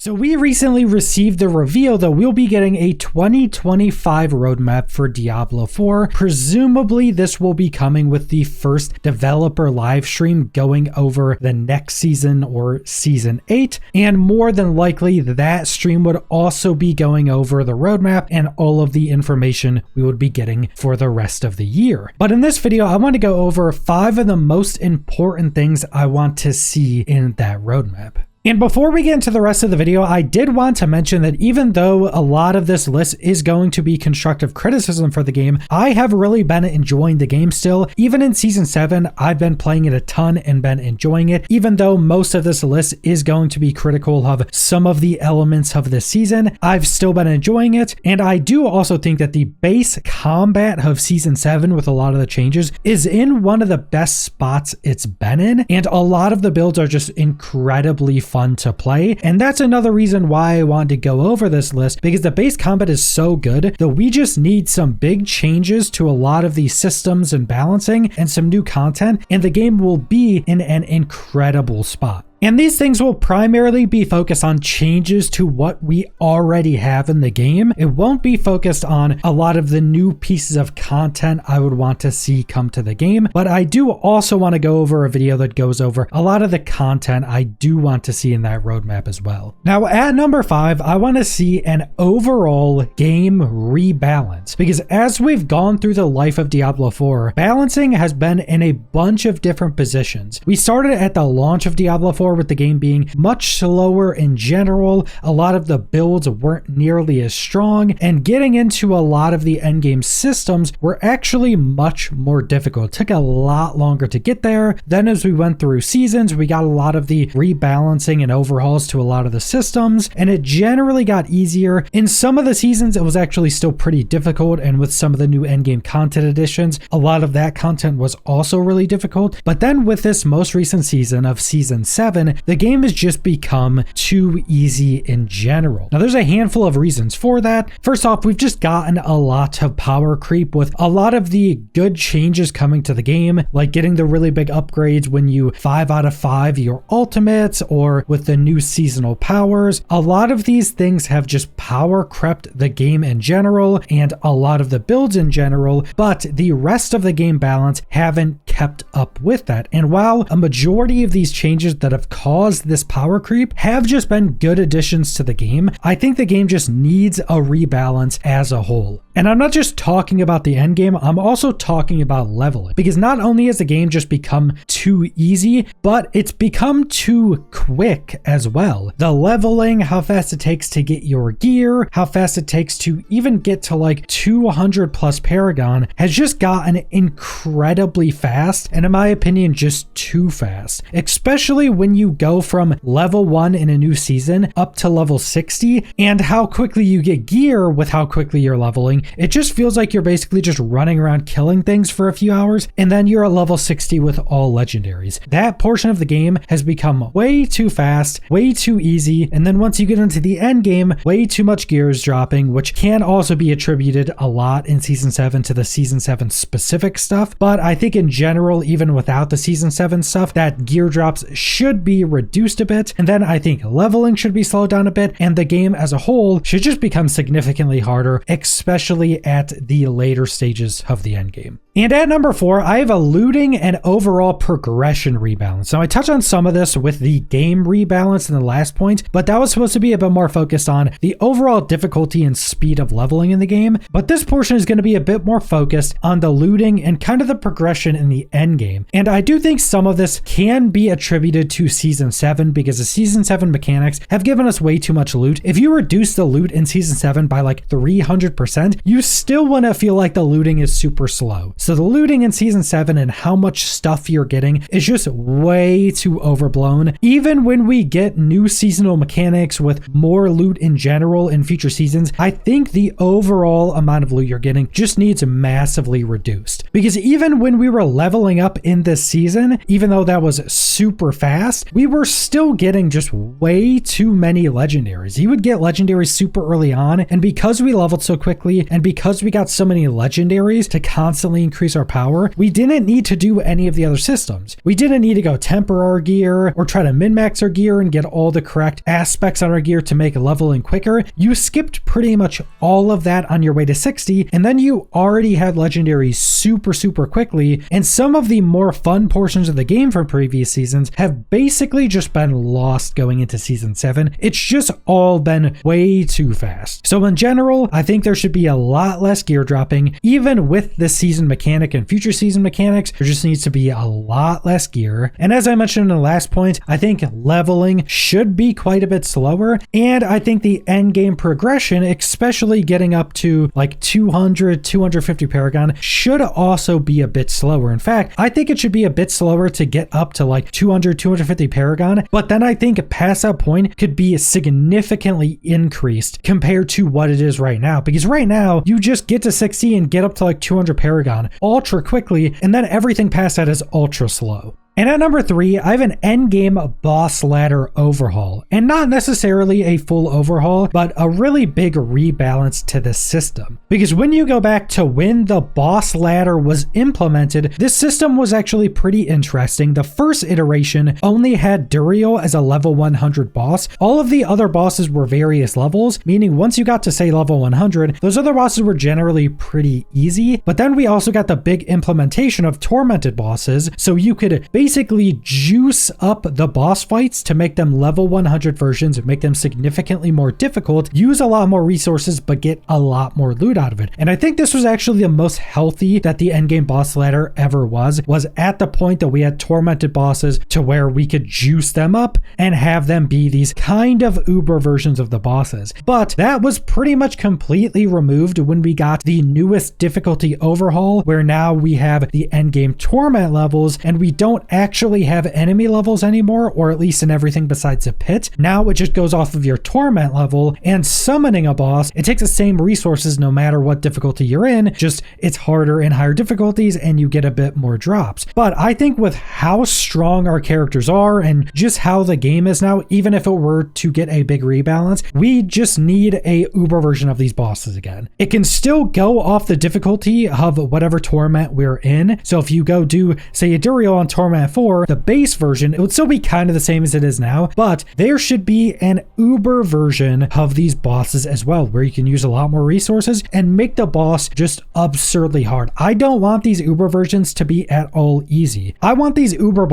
So we recently received the reveal that we'll be getting a 2025 roadmap for Diablo 4. Presumably this will be coming with the first developer live stream going over the next season or season 8. And more than likely that stream would also be going over the roadmap and all of the information we would be getting for the rest of the year. But in this video, I want to go over 5 of the most important things I want to see in that roadmap. And before we get into the rest of the video, I did want to mention that even though a lot of this list is going to be constructive criticism for the game, I have really been enjoying the game still. Even in Season 7, I've been playing it a ton and been enjoying it, even though most of this list is going to be critical of some of the elements of this season. I've still been enjoying it, and I do also think that the base combat of Season 7 with a lot of the changes is in one of the best spots it's been in, and a lot of the builds are just incredibly fun to play. And that's another reason why I wanted to go over this list, because the base combat is so good that we just need some big changes to a lot of these systems and balancing and some new content, and the game will be in an incredible spot. And these things will primarily be focused on changes to what we already have in the game. It won't be focused on a lot of the new pieces of content I would want to see come to the game, but I do also want to go over a video that goes over a lot of the content I do want to see in that roadmap as well. Now at number 5, I want to see an overall game rebalance, because as we've gone through the life of Diablo 4, balancing has been in a bunch of different positions. We started at the launch of Diablo 4 with the game being much slower in general. A lot of the builds weren't nearly as strong, and getting into a lot of the endgame systems were actually much more difficult. It took a lot longer to get there. Then as we went through seasons, we got a lot of the rebalancing and overhauls to a lot of the systems, and it generally got easier. In some of the seasons, it was actually still pretty difficult, and with some of the new endgame content additions, a lot of that content was also really difficult. But then with this most recent season of Season 7, the game has just become too easy in general. Now there's a handful of reasons for that. First off, we've just gotten a lot of power creep with a lot of the good changes coming to the game, like getting the really big upgrades when you 5 out of 5 your ultimates, or with the new seasonal powers. A lot of these things have just power crept the game in general and a lot of the builds in general, but the rest of the game balance haven't kept up with that. And while a majority of these changes that have caused this power creep have just been good additions to the game, I think the game just needs a rebalance as a whole. And I'm not just talking about the end game, I'm also talking about leveling, because not only has the game just become too easy, but it's become too quick as well. The leveling, how fast it takes to get your gear, how fast it takes to even get to like 200 plus Paragon has just gotten incredibly fast, and in my opinion just too fast, especially when you go from level 1 in a new season up to level 60, and how quickly you get gear with how quickly you're leveling. It just feels like you're basically just running around killing things for a few hours, and then you're at level 60 with all legendaries. That portion of the game has become way too fast, way too easy, and then once you get into the end game, way too much gear is dropping, which can also be attributed a lot in Season 7 to the Season 7 specific stuff. But I think in general, even without the Season 7 stuff, that gear drops should be reduced a bit, and then I think leveling should be slowed down a bit, and the game as a whole should just become significantly harder, especially at the later stages of the end game. And at number 4, I have a looting and overall progression rebalance. Now I touched on some of this with the game rebalance in the last point, but that was supposed to be a bit more focused on the overall difficulty and speed of leveling in the game. But this portion is going to be a bit more focused on the looting and kind of the progression in the end game. And I do think some of this can be attributed to Season 7, because the Season 7 mechanics have given us way too much loot. If you reduce the loot in Season 7 by like 300%, you still want to feel like the looting is super slow. So the looting in Season 7 and how much stuff you're getting is just way too overblown. Even when we get new seasonal mechanics with more loot in general in future seasons, I think the overall amount of loot you're getting just needs massively reduced. Because even when we were leveling up in this season, even though that was super fast, fast, we were still getting just way too many legendaries. You would get legendaries super early on, and because we leveled so quickly and because we got so many legendaries to constantly increase our power, we didn't need to do any of the other systems. We didn't need to go temper our gear or try to min-max our gear and get all the correct aspects on our gear to make leveling quicker. You skipped pretty much all of that on your way to 60, and then you already had legendaries super quickly, and some of the more fun portions of the game from previous seasons have basically just been lost going into season 7. It's just all been way too fast. So in general, I think there should be a lot less gear dropping. Even with this season mechanic and future season mechanics, there just needs to be a lot less gear. And as I mentioned in the last point, I think leveling should be quite a bit slower, and I think the end game progression, especially getting up to like 200, 250 Paragon, should also be a bit slower. In fact, I think it should be a bit slower to get up to like 200, 250 Paragon, but then I think past that point could be significantly increased compared to what it is right now, because right now you just get to 60 and get up to like 200 Paragon ultra quickly, and then everything past that is ultra slow. And at number 3, I have an endgame boss ladder overhaul, and not necessarily a full overhaul, but a really big rebalance to the system. Because when you go back to when the boss ladder was implemented, this system was actually pretty interesting. The first iteration only had Duriel as a level 100 boss. All of the other bosses were various levels, meaning once you got to say level 100, those other bosses were generally pretty easy. But then we also got the big implementation of tormented bosses, so you could basically juice up the boss fights to make them level 100 versions and make them significantly more difficult, use a lot more resources, but get a lot more loot out of it. And I think this was actually the most healthy that the endgame boss ladder ever was at the point that we had tormented bosses to where we could juice them up and have them be these kind of uber versions of the bosses. But that was pretty much completely removed when we got the newest difficulty overhaul, where now we have the endgame torment levels and we don't actually have enemy levels anymore, or at least in everything besides a pit. Now it just goes off of your torment level, and summoning a boss, it takes the same resources no matter what difficulty you're in, just it's harder in higher difficulties and you get a bit more drops. But I think with how strong our characters are and just how the game is now, even if it were to get a big rebalance, we just need a uber version of these bosses again. It can still go off the difficulty of whatever torment we're in. So if you go do, say, a Duriel on torment 4, the base version, it would still be kind of the same as it is now, but there should be an uber version of these bosses as well, where you can use a lot more resources and make the boss just absurdly hard. I don't want these uber versions to be at all easy. I want these uber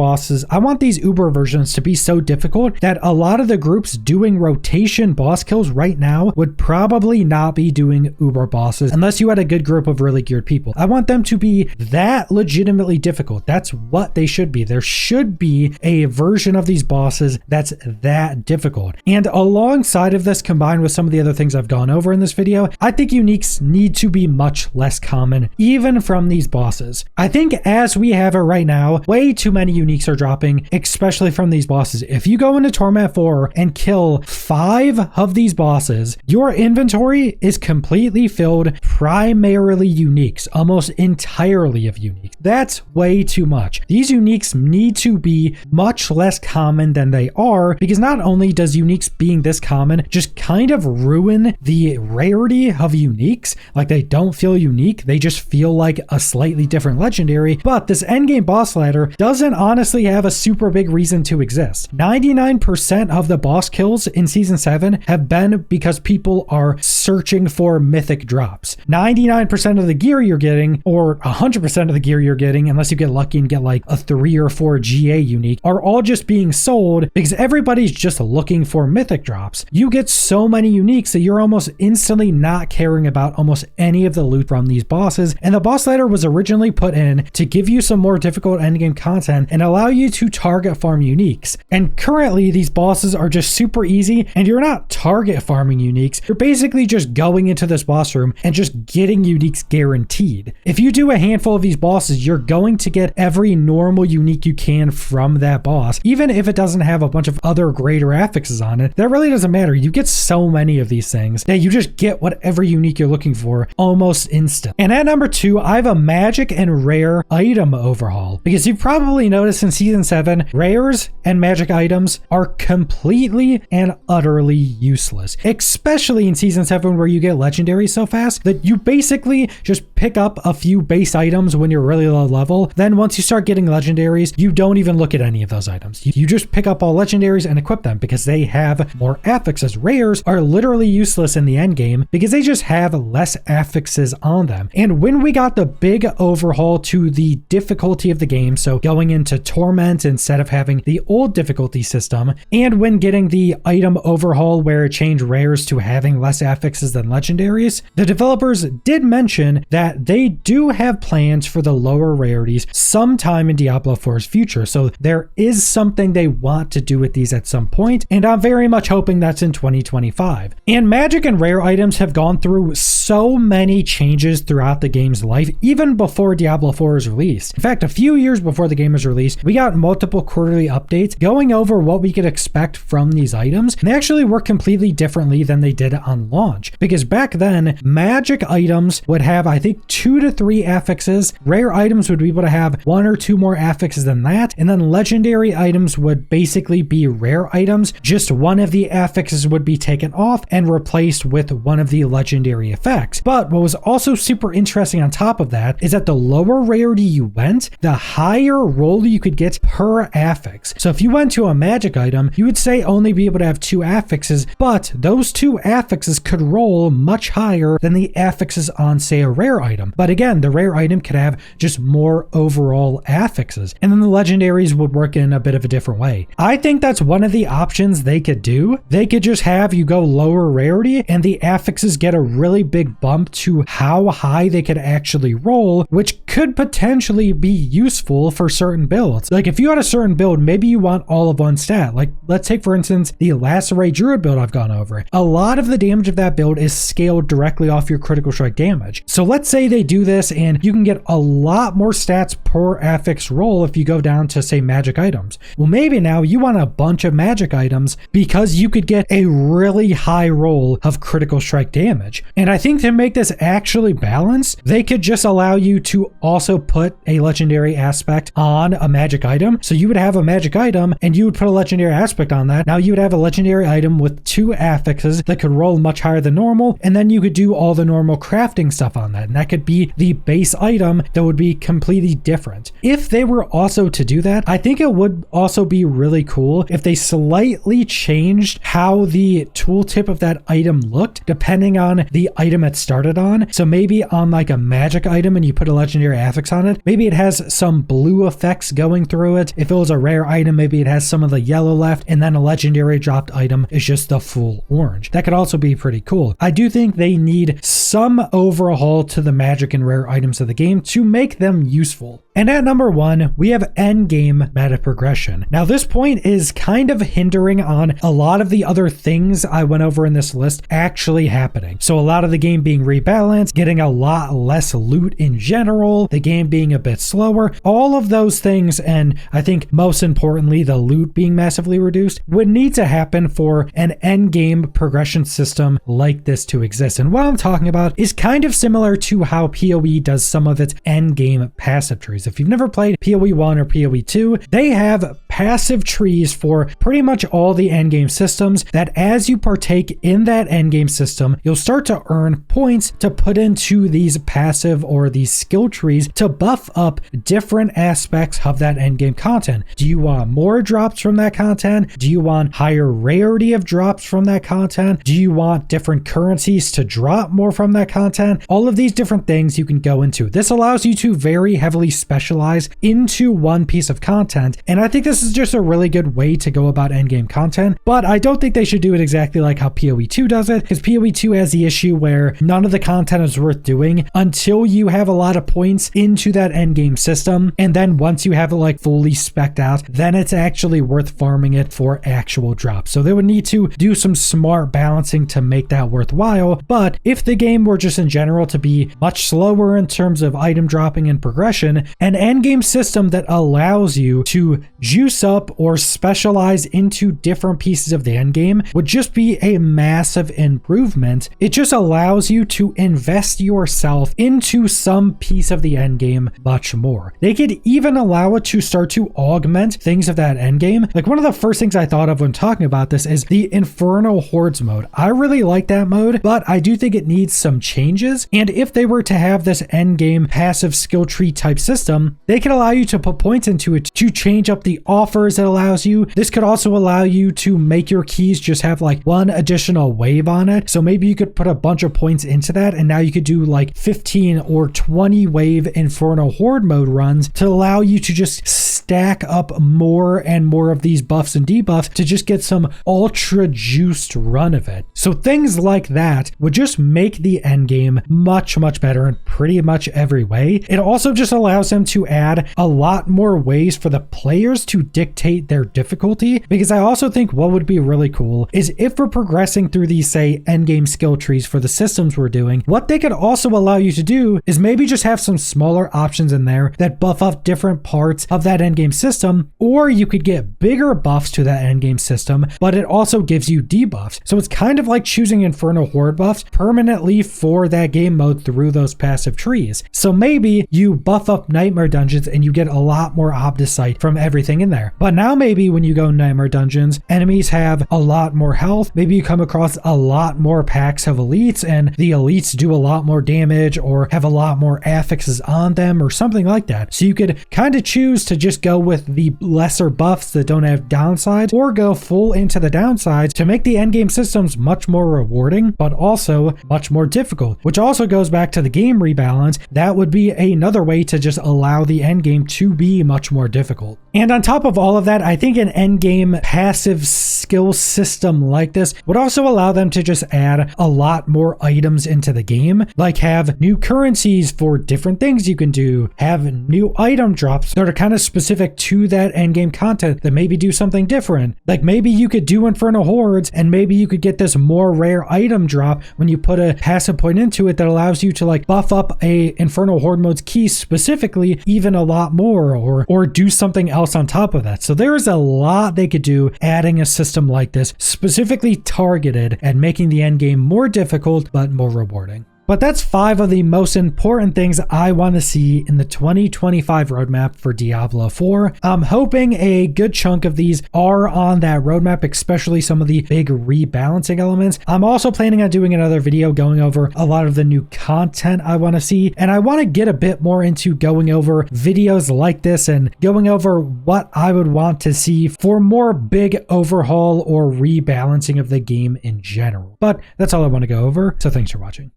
versions to be so difficult that a lot of the groups doing rotation boss kills right now would probably not be doing uber bosses unless you had a good group of really geared people. I want them to be that legitimately difficult. That's what they should be. There should be a version of these bosses that's that difficult. And alongside of this, combined with some of the other things I've gone over in this video, I think uniques need to be much less common, even from these bosses. I think as we have it right now, way too many uniques are dropping, especially from these bosses. If you go into Torment 4 and kill 5 of these bosses, your inventory is completely filled primarily uniques, almost entirely of uniques. That's way too much. These uniques need to be much less common than they are, because not only does uniques being this common just kind of ruin the rarity of uniques, like they don't feel unique, they just feel like a slightly different legendary, but this endgame boss ladder doesn't honestly have a super big reason to exist. 99% of the boss kills in season 7 have been because people are searching for mythic drops. 99% of the gear you're getting, or 100% of the gear you're getting, unless you get lucky and get like a 3 or 4 GA unique, are all just being sold because everybody's just looking for mythic drops. You get so many uniques that you're almost instantly not caring about almost any of the loot from these bosses, and the boss ladder was originally put in to give you some more difficult endgame content and allow you to target farm uniques. And currently these bosses are just super easy, and you're not target farming uniques, you're basically just going into this boss room and just getting uniques guaranteed. If you do a handful of these bosses, you're going to get every normal unique you can from that boss. Even if it doesn't have a bunch of other greater affixes on it, that really doesn't matter. You get so many of these things that you just get whatever unique you're looking for almost instant. And at number 2, I have a magic and rare item overhaul, because you've probably noticed in season 7, rares and magic items are completely and utterly useless, especially in season 7 where you get legendaries so fast that you basically just pick up a few base items when you're really low level. Then once you start getting legendaries, you don't even look at any of those items. You just pick up all legendaries and equip them because they have more affixes. Rares are literally useless in the end game because they just have less affixes on them. And when we got the big overhaul to the difficulty of the game, so going into Torment instead of having the old difficulty system, and when getting the item overhaul where it changed rares to having less affixes than legendaries, the developers did mention that they do have plans for the lower rarities sometime in Diablo 4's future. So there is something they want to do with these at some point, and I'm very much hoping that's in 2025. And magic and rare items have gone through so many changes throughout the game's life, even before Diablo 4 is released. In fact, a few years before the game was released, we got multiple quarterly updates going over what we could expect from these items. And they actually work completely differently than they did on launch, because back then, magic items would have, I think, 2 to 3 affixes. Rare items would be able to have 1 or 2 more affixes than that. And then legendary items would basically be rare items. Just one of the affixes would be taken off and replaced with one of the legendary effects. But what was also super interesting on top of that is that the lower rarity you went, the higher roll you could get per affix. So if you went to a magic item, you would say only be able to have 2 affixes, but those 2 affixes could roll much higher than the affixes on, say, a rare item. But again, the rare item could have just more overall affixes. And then the legendaries would work in a bit of a different way. I think that's one of the options they could do. They could just have you go lower rarity and the affixes get a really big bump to how high they could actually roll, which could potentially be useful for certain builds. Like if you had a certain build, maybe you want all of one stat. Like let's take for instance the Lacerate Druid build I've gone over. A lot of the damage of that build is scaled directly off your critical strike damage. So let's say they do this and you can get a lot more stats per affix roll if you go down to, say, magic items. Well, maybe now you want a bunch of magic items because you could get a really high roll of critical strike damage. And I think to make this actually balanced, they could just allow you to also put a legendary aspect on a magic item. So you would have a magic item and you would put a legendary aspect on that. Now you would have a legendary item with 2 affixes that could roll much higher than normal, and then you could do all the normal crafting stuff on that. And that could be the base item that would be completely different. If they were also to do that, I think it would also be really cool if they slightly changed how the tooltip of that item looked depending on the item it started on. So maybe on like a magic item and you put a legendary affix on it, maybe it has some blue effects going through it. If it was a rare item, maybe it has some of the yellow left, and then a legendary dropped item is just the full orange. That could also be pretty cool. I do think they need some overhaul to the magic and rare items of the game to make them useful. And at number 1, we have endgame meta progression. Now this point is kind of hindering on a lot of the other things I went over in this list actually happening. So a lot of the game being rebalanced, getting a lot less loot in general, the game being a bit slower, all of those things, and I think most importantly the loot being massively reduced, would need to happen for an endgame progression system like this to exist. And what I'm talking about is kind of similar to how PoE does some of its endgame passive trees. If you've never played PoE 1 or PoE 2, they have passive trees for pretty much all the endgame systems that as you partake in that endgame system, you'll start to earn points to put into these passive or these skill trees to buff up different aspects of that endgame content. Do you want more drops from that content? Do you want higher rarity of drops from that content? Do you want different currencies to drop more from that content? All of these different things you can go into. This allows you to very heavily specialize into one piece of content, and I think this is just a really good way to go about endgame content, but I don't think they should do it exactly like how PoE 2 does it, because PoE 2 has the issue where none of the content is worth doing until you have a lot of points into that endgame system, and then once you have it like fully specced out, then it's actually worth farming it for actual drops. So they would need to do some smart balancing to make that worthwhile. But if the game were just in general to be much slower in terms of item dropping and progression, an endgame system that allows you to juice up or specialize into different pieces of the endgame would just be a massive improvement. It just allows you to invest yourself into some piece of the endgame much more. They could even allow it to start to augment things of that endgame. Like, one of the first things I thought of when talking about this is the Infernal Hordes mode. I really like that mode, but I do think it needs some changes. And if they were to have this endgame passive skill tree type system, they could allow you to put points into it to change up the offers it allows you. This could also allow you to make your keys just have like one additional wave on it. So maybe you could put a bunch of points into that, and now you could do like 15 or 20 wave Infernal Horde mode runs to allow you to just stack up more and more of these buffs and debuffs to just get some ultra juiced run of it. So things like that would just make the endgame much better in pretty much every way. It also just allows them to add a lot more ways for the players to dictate their difficulty, because I also think what would be really cool is if we're progressing through these, say, endgame skill trees for the systems we're doing, what they could also allow you to do is maybe just have some smaller options in there that buff up different parts of that endgame system, or you could get bigger buffs to that endgame system, but it also gives you debuffs. So it's kind of like choosing Infernal Horde buffs permanently for that game mode through those passive trees. So maybe you buff up Nightmare Dungeons and you get a lot more Obdicite from everything in there. But now maybe when you go Nightmare Dungeons, enemies have a lot more health. Maybe you come across a lot more packs of elites, and the elites do a lot more damage or have a lot more affixes on them or something like that. So you could kind of choose to just go with the lesser buffs that don't have downsides, or go full into the downsides to make the endgame systems much more rewarding, but also much more difficult, which also goes back to the game rebalance. That would be another way to just allow the endgame to be much more difficult. And on top of all of that, I think an endgame passive skill system like this would also allow them to just add a lot more items into the game, like have new currencies for different things you can do, have new item drops that are kind of specific to that endgame content that maybe do something different. Like maybe you could do Infernal Hordes and maybe you could get this more rare item drop when you put a passive point into it that allows you to like buff up a Infernal Horde mode's key specifically even a lot more, or do something else on top of that. So there is a lot they could do adding a system like this specifically targeted at making the endgame more difficult but more rewarding. But that's 5 of the most important things I want to see in the 2025 roadmap for Diablo 4. I'm hoping a good chunk of these are on that roadmap, especially some of the big rebalancing elements. I'm also planning on doing another video going over a lot of the new content I want to see, and I want to get a bit more into going over videos like this and going over what I would want to see for more big overhaul or rebalancing of the game in general. But that's all I want to go over, so thanks for watching.